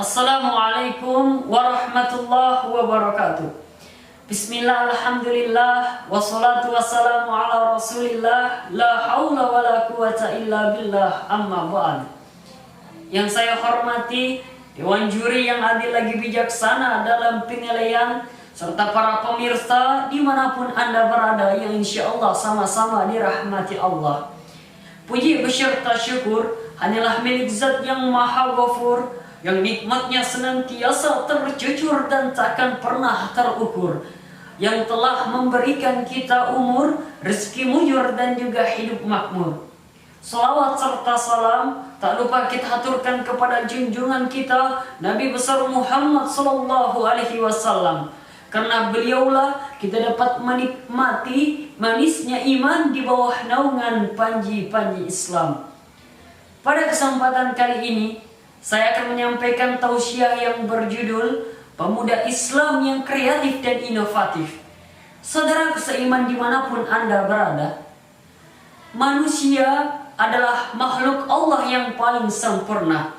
Assalamualaikum warahmatullahi wabarakatuh. Bismillah, alhamdulillah, wassalatu wassalamu ala rasulillah, la hawla wa la quwata illa billah, amma ba'd. Yang saya hormati Dewan Juri yang adil lagi bijaksana dalam penilaian, serta para pemirsa dimanapun Anda berada yang insya Allah sama-sama dirahmati Allah. Puji beserta syukur hanyalah milik Zat yang Maha Ghafur, yang nikmatnya senantiasa tercucur dan takkan pernah terukur, yang telah memberikan kita umur, rezeki mujur dan juga hidup makmur. Salawat serta salam tak lupa kita haturkan kepada junjungan kita Nabi besar Muhammad sallallahu alaihi wasallam. Karena beliaulah kita dapat menikmati manisnya iman di bawah naungan panji-panji Islam. Pada kesempatan kali ini saya akan menyampaikan tausiah yang berjudul Pemuda Islam yang Kreatif dan Inovatif. Saudara seiman dimanapun Anda berada, manusia adalah makhluk Allah yang paling sempurna.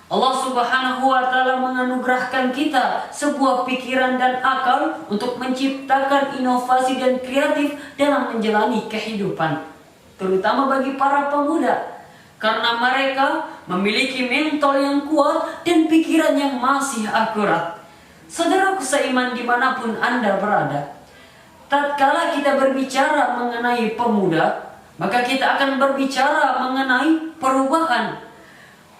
Allah Subhanahu wa Ta'ala menganugerahkan kita sebuah pikiran dan akal untuk menciptakan inovasi dan kreatif dalam menjalani kehidupan, terutama bagi para pemuda, karena mereka memiliki mental yang kuat dan pikiran yang masih akurat. Saudaraku seiman dimanapun Anda berada, tatkala kita berbicara mengenai pemuda, maka kita akan berbicara mengenai perubahan.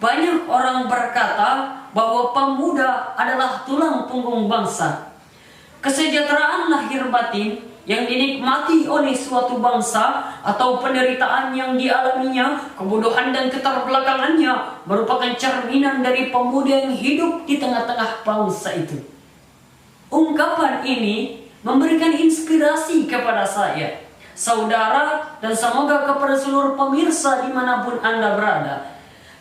Banyak orang berkata bahwa pemuda adalah tulang punggung bangsa. Kesejahteraan lahir batin yang dinikmati oleh suatu bangsa atau penderitaan yang dialaminya, kebodohan dan keterbelakangannya merupakan cerminan dari pemuda yang hidup di tengah-tengah bangsa itu. Ungkapan ini memberikan inspirasi kepada saya, saudara, dan semoga kepada seluruh pemirsa dimanapun Anda berada.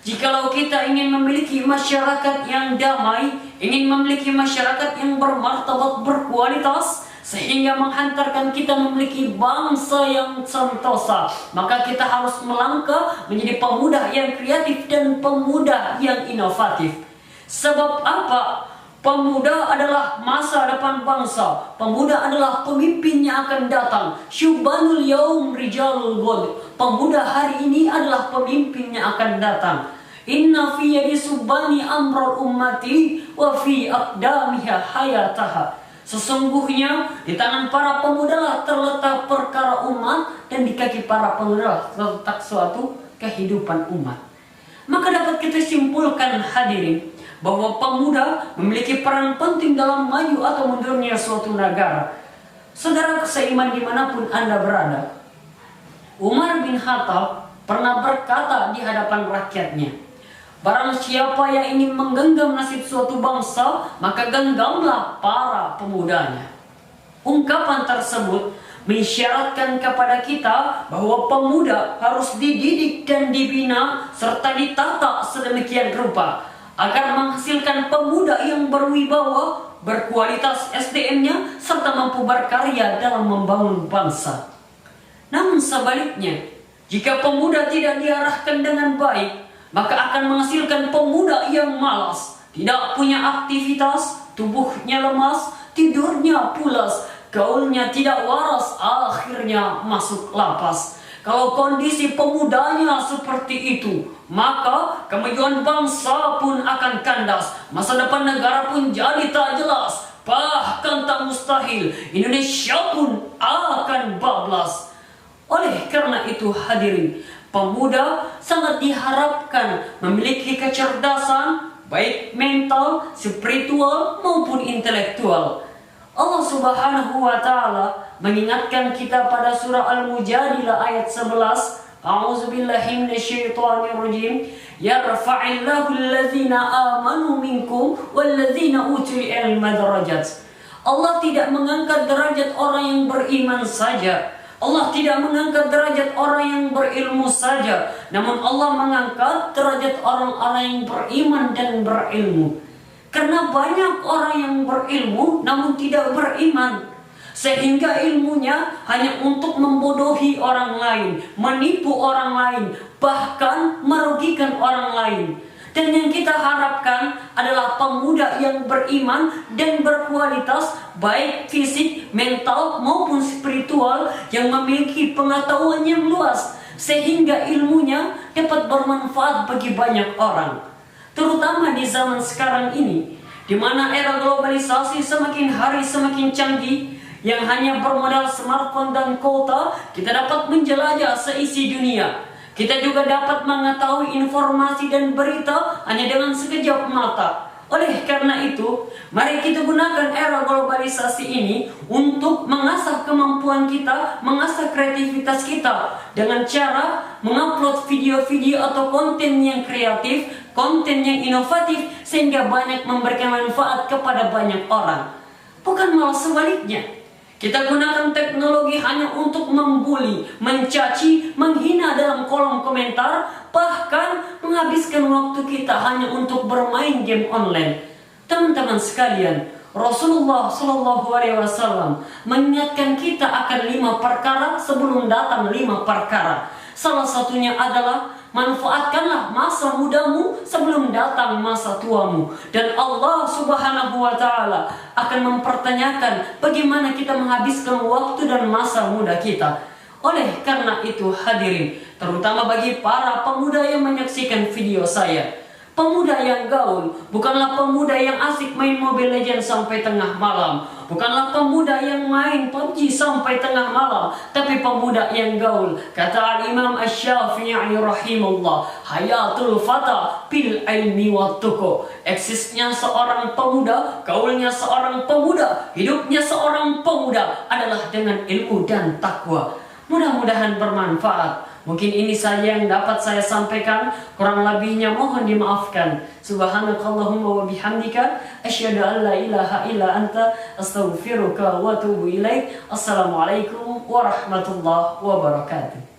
Jikalau kita ingin memiliki masyarakat yang damai, ingin memiliki masyarakat yang bermartabat, berkualitas, sehingga menghantarkan kita memiliki bangsa yang sentosa, maka kita harus melangkah menjadi pemuda yang kreatif dan pemuda yang inovatif. Sebab apa? Pemuda adalah masa depan bangsa. Pemuda adalah pemimpin yang akan datang. Syubanul yaum rijalul ghad. Pemuda hari ini adalah pemimpin yang akan datang. Inna fi yadi subani amrul ummati wa fi aqdamiha hayataha. Sesungguhnya di tangan para pemuda lah terletak perkara umat, dan di kaki para pemuda terletak suatu kehidupan umat. Maka dapat kita simpulkan hadirin bahwa pemuda memiliki peran penting dalam maju atau mundurnya suatu negara. Saudara seiman dimanapun Anda berada, Umar bin Khattab pernah berkata di hadapan rakyatnya, barang siapa yang ingin menggenggam nasib suatu bangsa, maka genggamlah para pemudanya. Ungkapan tersebut mensyaratkan kepada kita bahwa pemuda harus dididik dan dibina serta ditata sedemikian rupa agar menghasilkan pemuda yang berwibawa, berkualitas SDM-nya, serta mampu berkarya dalam membangun bangsa. Namun sebaliknya, jika pemuda tidak diarahkan dengan baik, maka akan menghasilkan pemuda yang malas, tidak punya aktivitas, tubuhnya lemas, tidurnya pulas, gaulnya tidak waras, akhirnya masuk lapas. Kalau kondisi pemudanya seperti itu, maka kemajuan bangsa pun akan kandas, masa depan negara pun jadi tak jelas, bahkan tak mustahil Indonesia pun akan bablas. Oleh karena itu hadirin, pemuda sangat diharapkan memiliki kecerdasan, baik mental, spiritual maupun intelektual. Allah Subhanahu wa Ta'ala mengingatkan kita pada surah Al-Mujadilah ayat 11. A'udzubillahi minasyaitonirrajim. Yarfa'illahu allazina amanu minkum wallazina utul ilma darajat. Allah tidak mengangkat derajat orang yang beriman saja. Allah tidak mengangkat derajat orang yang berilmu saja, namun Allah mengangkat derajat orang-orang yang beriman dan berilmu. Karena banyak orang yang berilmu namun tidak beriman, sehingga ilmunya hanya untuk membodohi orang lain, menipu orang lain, bahkan merugikan orang lain. Dan yang kita harapkan adalah pemuda yang beriman dan berkualitas, baik fisik, mental maupun spiritual, yang memiliki pengetahuan yang luas sehingga ilmunya dapat bermanfaat bagi banyak orang. Terutama di zaman sekarang ini, di mana era globalisasi semakin hari semakin canggih, yang hanya bermodal smartphone dan kuota, kita dapat menjelajah seisi dunia. Kita juga dapat mengetahui informasi dan berita hanya dengan sekejap mata. Oleh karena itu, mari kita gunakan era globalisasi ini untuk mengasah kemampuan kita, mengasah kreativitas kita dengan cara mengupload video-video atau konten yang kreatif, konten yang inovatif, sehingga banyak memberikan manfaat kepada banyak orang. Bukan malah sebaliknya. Kita gunakan teknologi hanya untuk membuli, mencaci, menghina dalam kolom komentar, bahkan menghabiskan waktu kita hanya untuk bermain game online. Teman-teman sekalian, Rasulullah SAW mengingatkan kita akan 5 perkara sebelum datang 5 perkara. Salah satunya adalah manfaatkanlah masa mudamu sebelum datang masa tuamu. Dan Allah Subhanahu wa Ta'ala akan mempertanyakan bagaimana kita menghabiskan waktu dan masa muda kita. Oleh karena itu hadirin, terutama bagi para pemuda yang menyaksikan video saya, pemuda yang gaul bukanlah pemuda yang asik main Mobile Legends sampai tengah malam, bukanlah pemuda yang main PUBG sampai tengah malam, tapi pemuda yang gaul. Kata Al-Imam Asy-Syafi'i rahimahullah, hayatul fata bil ilmi wat tuqa. Eksisnya seorang pemuda, gaulnya seorang pemuda, hidupnya seorang pemuda adalah dengan ilmu dan takwa. Mudah-mudahan bermanfaat. Mungkin ini saja yang dapat saya sampaikan, kurang lebihnya mohon dimaafkan. Subhanakallahumma wa bihamdika asyhadu an la ilaha illa anta astaghfiruka wa atubu ilaik. Assalamualaikum warahmatullahi wabarakatuh.